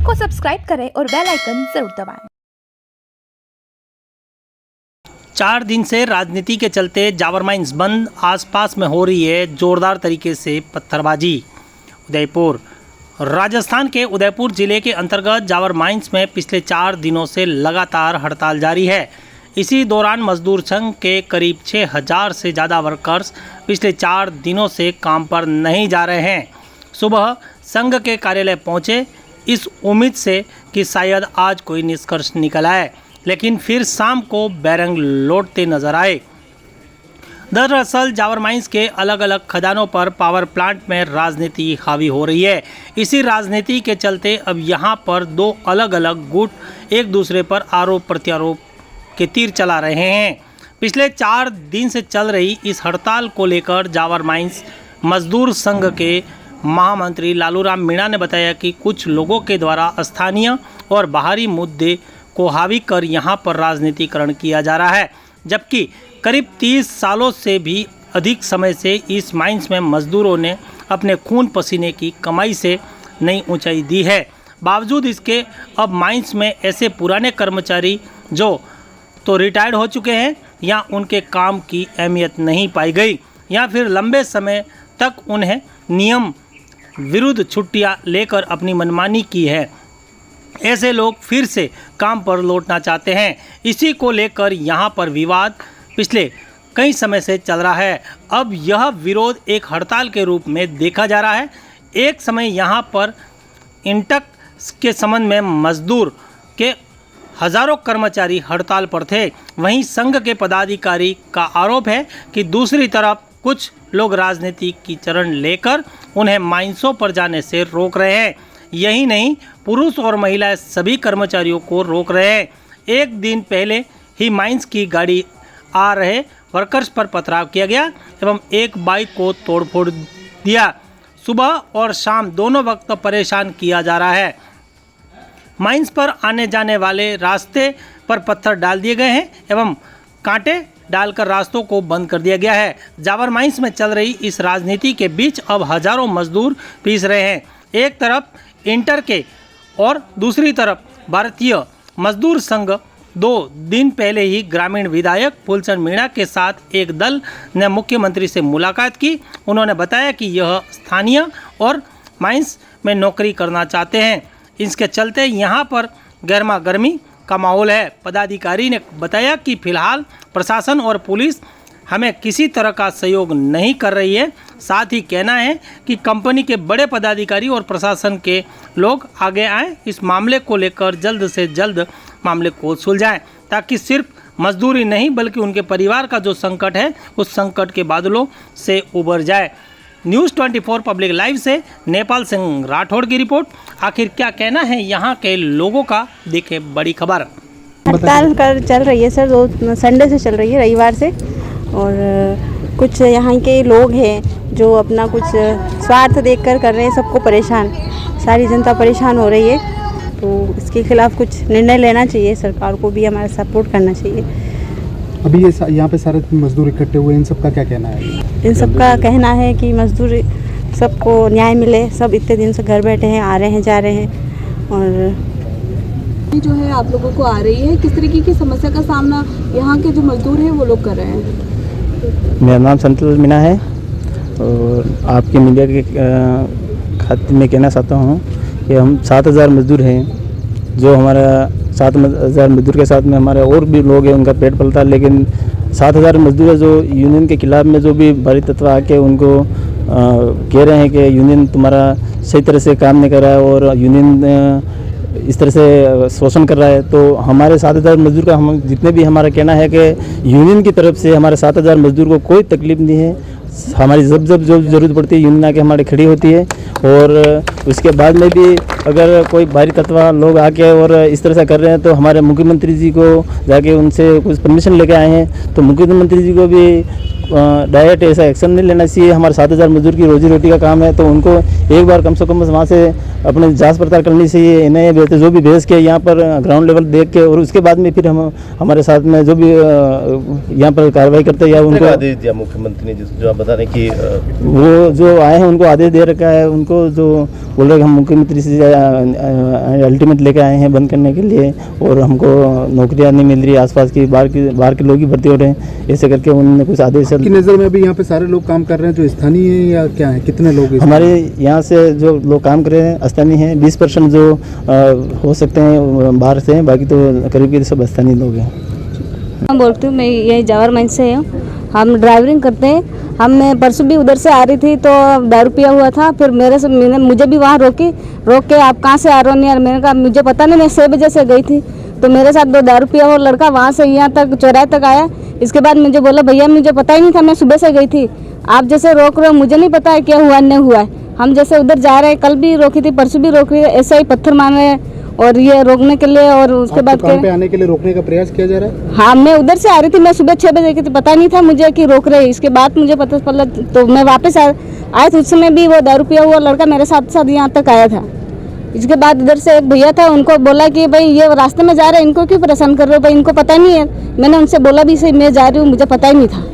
को सब्सक्राइब करें और बेल आइकन जरूर दबाएं। 4 दिन से राजनीति के चलते जावर माइंस बंद, आसपास में हो रही है जोरदार तरीके से पत्थरबाजी। उदयपुर राजस्थान के उदयपुर जिले के अंतर्गत जावर माइंस में पिछले 4 दिनों से लगातार हड़ताल जारी है। इसी दौरान मजदूर संघ के करीब 6000 से ज़्यादा वर्कर्स पिछले 4 दिनों से काम पर नहीं जा रहे हैं। सुबह संघ के कार्यालय पहुंचे इस उम्मीद से कि शायद आज कोई निष्कर्ष निकल आए, लेकिन फिर शाम को बैरंग लौटते नजर आए। दरअसल जावर माइंस के अलग अलग खदानों पर पावर प्लांट में राजनीति हावी हो रही है। इसी राजनीति के चलते अब यहां पर 2 अलग अलग गुट एक दूसरे पर आरोप प्रत्यारोप के तीर चला रहे हैं। पिछले 4 दिन से चल रही इस हड़ताल को लेकर जावर माइंस मजदूर संघ के महामंत्री लालूराम मीणा ने बताया कि कुछ लोगों के द्वारा स्थानीय और बाहरी मुद्दे को हावी कर यहां पर राजनीतिकरण किया जा रहा है, जबकि करीब 30 सालों से भी अधिक समय से इस माइंस में मजदूरों ने अपने खून पसीने की कमाई से नई ऊंचाई दी है। बावजूद इसके अब माइंस में ऐसे पुराने कर्मचारी जो तो रिटायर्ड हो चुके हैं या उनके काम की अहमियत नहीं पाई गई या फिर लंबे समय तक उन्हें नियम विरुद्ध छुट्टियां लेकर अपनी मनमानी की है। ऐसे लोग फिर से काम पर लौटना चाहते हैं। इसी को लेकर यहां पर विवाद पिछले कई समय से चल रहा है। अब यह विरोध एक हड़ताल के रूप में देखा जा रहा है। एक समय यहां पर इंटक के संबंध में मजदूर के हजारों कर्मचारी हड़ताल पर थे। वहीं संघ के पदाधिकारी का आरोप है कि दूसरी तरफ कुछ लोग राजनीति की चरण लेकर उन्हें माइंसों पर जाने से रोक रहे हैं। यही नहीं, पुरुष और महिलाएं सभी कर्मचारियों को रोक रहे हैं। एक दिन पहले ही माइंस की गाड़ी आ रहे वर्कर्स पर पथराव किया गया एवं एक बाइक को तोड़फोड़ दिया। सुबह और शाम दोनों वक्त परेशान किया जा रहा है। माइंस पर आने जाने वाले रास्ते पर पत्थर डाल दिए गए हैं एवं कांटे डालकर रास्तों को बंद कर दिया गया है। जावर माइंस में चल रही इस राजनीति के बीच अब हजारों मजदूर पीस रहे हैं। एक तरफ इंटर के और दूसरी तरफ भारतीय मजदूर संघ 2 दिन पहले ही ग्रामीण विधायक फूलचंद मीणा के साथ एक दल ने मुख्यमंत्री से मुलाकात की। उन्होंने बताया कि यह स्थानीय और माइंस में नौकरी करना चाहते हैं। इसके चलते यहां पर गर्मा गर्मी का माहौल है। पदाधिकारी ने बताया कि फिलहाल प्रशासन और पुलिस हमें किसी तरह का सहयोग नहीं कर रही है। साथ ही कहना है कि कंपनी के बड़े पदाधिकारी और प्रशासन के लोग आगे आएं, इस मामले को लेकर जल्द से जल्द मामले को सुलझाएं, ताकि सिर्फ मजदूरी नहीं बल्कि उनके परिवार का जो संकट है उस संकट के बादलों से उबर जाए। न्यूज़ 24 पब्लिक लाइव से नेपाल सिंह राठौड़ की रिपोर्ट। आखिर क्या कहना है यहाँ के लोगों का, देखे बड़ी खबर। हड़ताल कर चल रही है सर, 2 संडे से चल रही है, रविवार से। और कुछ यहाँ के लोग हैं जो अपना कुछ स्वार्थ देखकर कर रहे हैं सबको परेशान, सारी जनता परेशान हो रही है। तो इसके खिलाफ कुछ निर्णय लेना चाहिए, सरकार को भी हमारा सपोर्ट करना चाहिए। अभी ये यहाँ पे सारे मजदूर इकट्ठे हुए, इन सब का क्या कहना है? इन सब का कहना है कि मजदूर सबको न्याय मिले। सब इतने दिन से घर बैठे हैं, आ रहे हैं जा रहे हैं। और जो है आप लोगों को आ रही है, किस तरीके की समस्या का सामना यहाँ के जो मजदूर हैं वो लोग कर रहे हैं? मेरा नाम संतोष मीणा है और आपके मीडिया के खाते में कहना चाहता हूँ कि हम 7000 मजदूर हैं। जो हमारा 7000 मजदूर के साथ में हमारे और भी लोग हैं, उनका पेट पलता है। लेकिन 7000 मजदूर है जो यूनियन के खिलाफ में जो भी भारी तत्व आके उनको कह रहे हैं कि यूनियन तुम्हारा सही तरह से काम नहीं कर रहा है और यूनियन इस तरह से शोषण कर रहा है। तो हमारे 7000 मजदूर का हम जितने भी हमारा कहना है कि यूनियन की तरफ से हमारे 7000 मजदूर को कोई तकलीफ नहीं है। हमारी जब जो ज़रूरत पड़ती है यूनियन आके हमारी खड़ी होती है। और उसके बाद में भी अगर कोई बाहरी तत्व लोग आके और इस तरह से कर रहे हैं तो हमारे मुख्यमंत्री जी को जाके उनसे कुछ परमिशन लेके आए हैं। तो मुख्यमंत्री जी को भी डायरेक्ट ऐसा एक्शन नहीं लेना चाहिए। हमारे 7000 मजदूर की रोजी रोटी का काम है, तो उनको एक बार कम से कम वहाँ से अपने जांच पड़ताल करनी चाहिए। इन्हें जो भी भेज के यहाँ पर ग्राउंड लेवल देख के और उसके बाद में फिर हम हमारे साथ में जो भी यहाँ पर कार्रवाई करते हैं या उनको आदेश दिया मुख्यमंत्री ने, जो आप बता रहे हैं कि वो जो आए हैं उनको आदेश दे रखा है। उनको जो बोल रहे कि हम मुख्यमंत्री से अल्टीमेट लेकर आए हैं बंद करने के लिए, और हमको नौकरियां नहीं मिल रही, आसपास की बाहर के लोग ही भर्ती हो रहे हैं, ऐसे करके उन्होंने कुछ आदेश। की नज़र में अभी यहाँ पे सारे लोग काम कर रहे हैं जो स्थानीय हैं या क्या है, कितने लोग हैं? हमारे यहाँ से जो लोग काम कर रहे हैं स्थानीय हैं, 20% जो हो सकते हैं बाहर से हैं, बाकी तो करीब सब स्थानीय लोग हैं। मैं बोलती हूँ, मैं यही जावर माइन से हूँ। हम ड्राइवरिंग करते हैं। मैं परसों भी उधर से आ रही थी तो दारू पिया हुआ था, फिर मुझे भी वहाँ रोक के आप कहाँ से आ रहे हो? नहीं यार, मैंने कहा मुझे पता नहीं, मैं 6 बजे से गई थी। तो मेरे साथ 2 दारू पिया हुआ लड़का वहाँ से यहाँ तक चौराहे तक आया। इसके बाद मुझे बोला भैया मुझे पता ही नहीं था, मैं सुबह से गई थी, आप जैसे रोक रहे हो मुझे नहीं पता है क्या हुआ नहीं हुआ है। हम जैसे उधर जा रहे हैं, कल भी रोकी थी, परसों भी रोक रही है, ऐसा ही पत्थर मार रहे हैं और ये रोकने के लिए। और उसके बाद काम पे आने के लिए रोकने का प्रयास किया जा रहा है? हाँ, मैं उधर से आ रही थी, मैं सुबह 6 बजे की थी, पता नहीं था मुझे कि रोक रहे हैं। इसके बाद मुझे पता चला तो मैं वापस आए थे। उस समय भी वो दारू पिया हुआ लड़का मेरे साथ यहाँ तक आया था। इसके बाद इधर से एक भैया था, उनको बोला कि भाई ये रास्ते में जा रहे हैं, इनको क्यों परेशान कर रहे हो भाई, इनको पता नहीं है। मैंने उनसे बोला भी सही मैं जा रही हूँ, मुझे पता ही नहीं था।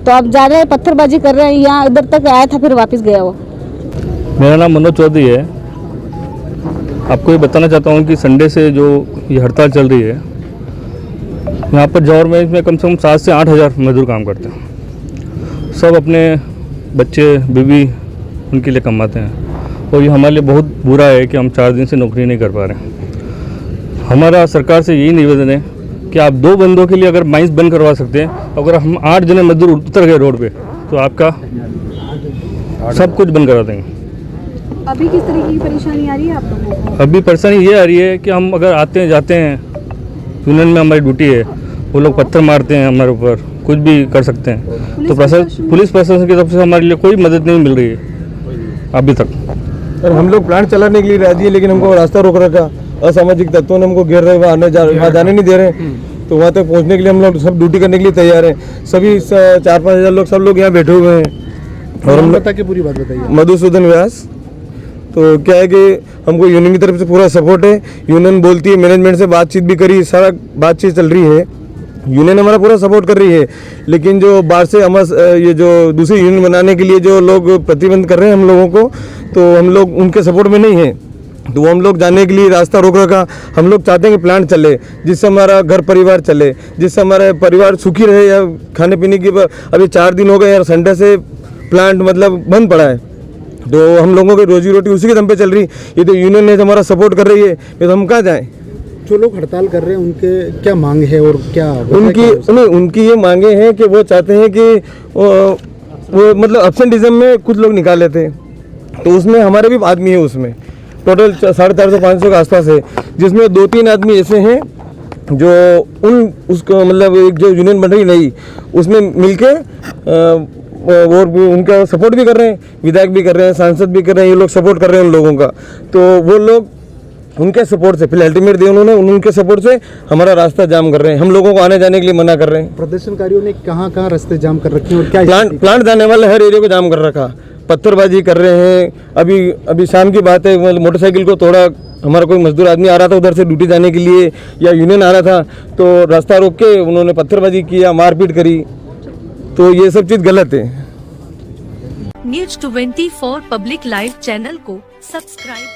तो अब जा रहे हैं, पत्थरबाजी कर रहे हैं, यहाँ इधर तक आया था, फिर वापस गया वो। मेरा नाम मनोज चौधरी है। आपको ये बताना चाहता हूँ कि संडे से जो ये हड़ताल चल रही है, यहाँ पर जावर में कम से कम 7 से 8 हज़ार मजदूर काम करते हैं। सब अपने बच्चे बीवी उनके लिए कमाते हैं, और ये हमारे लिए बहुत बुरा है कि हम 4 दिन से नौकरी नहीं कर पा रहे हैं। हमारा सरकार से यही निवेदन है कि आप 2 बंदों के लिए अगर माइंस बंद करवा सकते हैं, अगर हम 8 जने मजदूर उतर गए रोड पे तो आपका सब कुछ बंद करा देंगे। अभी किस तरीके की परेशानी आ रही है आप लोगों को? अभी परेशानी ये आ रही है कि हम अगर आते हैं जाते हैं, यूनियन में हमारी ड्यूटी है, वो लोग पत्थर मारते हैं हमारे ऊपर, कुछ भी कर सकते हैं। तो पुलिस प्रशासन की तरफ से हमारे लिए कोई मदद नहीं मिल रही है अभी तक। सर हम लोग प्लांट चलाने के लिए राजी है, लेकिन हमको रास्ता रोक रखा, असामाजिक तत्वों ने हमको घेर रहे, वहाँ जाने नहीं दे रहे। तो वहाँ तक पहुँचने के लिए हम लोग सब ड्यूटी करने के लिए तैयार हैं। सभी 4-5 हज़ार लोग सब लोग यहाँ बैठे हुए हैं। और हम बता के पूरी बात बताइए। मधुसूदन व्यास। तो क्या है कि हमको यूनियन की तरफ से पूरा सपोर्ट है। यूनियन बोलती है, मैनेजमेंट से बातचीत भी करी, सारा बातचीत चल रही है, यूनियन हमारा पूरा सपोर्ट कर रही है। लेकिन जो बाहर से हम ये जो दूसरी यूनियन बनाने के लिए जो लोग प्रतिबंध कर रहे हैं हम लोगों को, तो हम लोग उनके सपोर्ट में नहीं है। तो हम लोग जाने के लिए रास्ता रोक रखा। हम लोग चाहते हैं कि प्लांट चले, जिससे हमारा घर परिवार चले, जिससे हमारा परिवार सुखी रहे। या खाने पीने की अभी 4 दिन हो गए यार, संडे से प्लांट मतलब बंद पड़ा है, तो हम लोगों की रोजी रोटी उसी के दम पे चल रही। ये तो यूनियन ने हमारा सपोर्ट कर रही है, ये तो हम कहाँ जाएँ? जो लोग हड़ताल कर रहे हैं उनके क्या मांग है और क्या उनकी ये मांगे हैं कि वो चाहते हैं कि वो मतलब एब्सेंटिज्म में कुछ लोग निकाल लेते हैं, तो उसमें हमारे भी आदमी है, उसमें टोटल 450-500 के आसपास है, जिसमें 2-3 आदमी ऐसे हैं जो उसको मतलब एक जो यूनियन बन रही नहीं उसमें मिलके और भी उनका सपोर्ट भी कर रहे हैं, विधायक भी कर रहे हैं, सांसद भी कर रहे हैं, ये लोग सपोर्ट कर रहे हैं उन लोगों का। तो वो लोग उनके सपोर्ट से फिर अल्टीमेट दिया उन्होंने, उनके सपोर्ट से हमारा रास्ता जाम कर रहे हैं, हम लोगों को आने जाने के लिए मना कर रहे हैं। प्रदर्शनकारियों ने कहाँ रास्ते जाम कर रखे हैं और क्या प्लांट जाने वाले हर एरिया को जाम कर रखा, पत्थरबाजी कर रहे हैं। अभी शाम की बात है, मोटरसाइकिल को तोड़ा, हमारा कोई मजदूर आदमी आ रहा था उधर से ड्यूटी जाने के लिए या यूनियन आ रहा था, तो रास्ता रोक के उन्होंने पत्थरबाजी किया, मारपीट करी, तो ये सब चीज़ गलत है। News 24 पब्लिक लाइव चैनल को सब्सक्राइब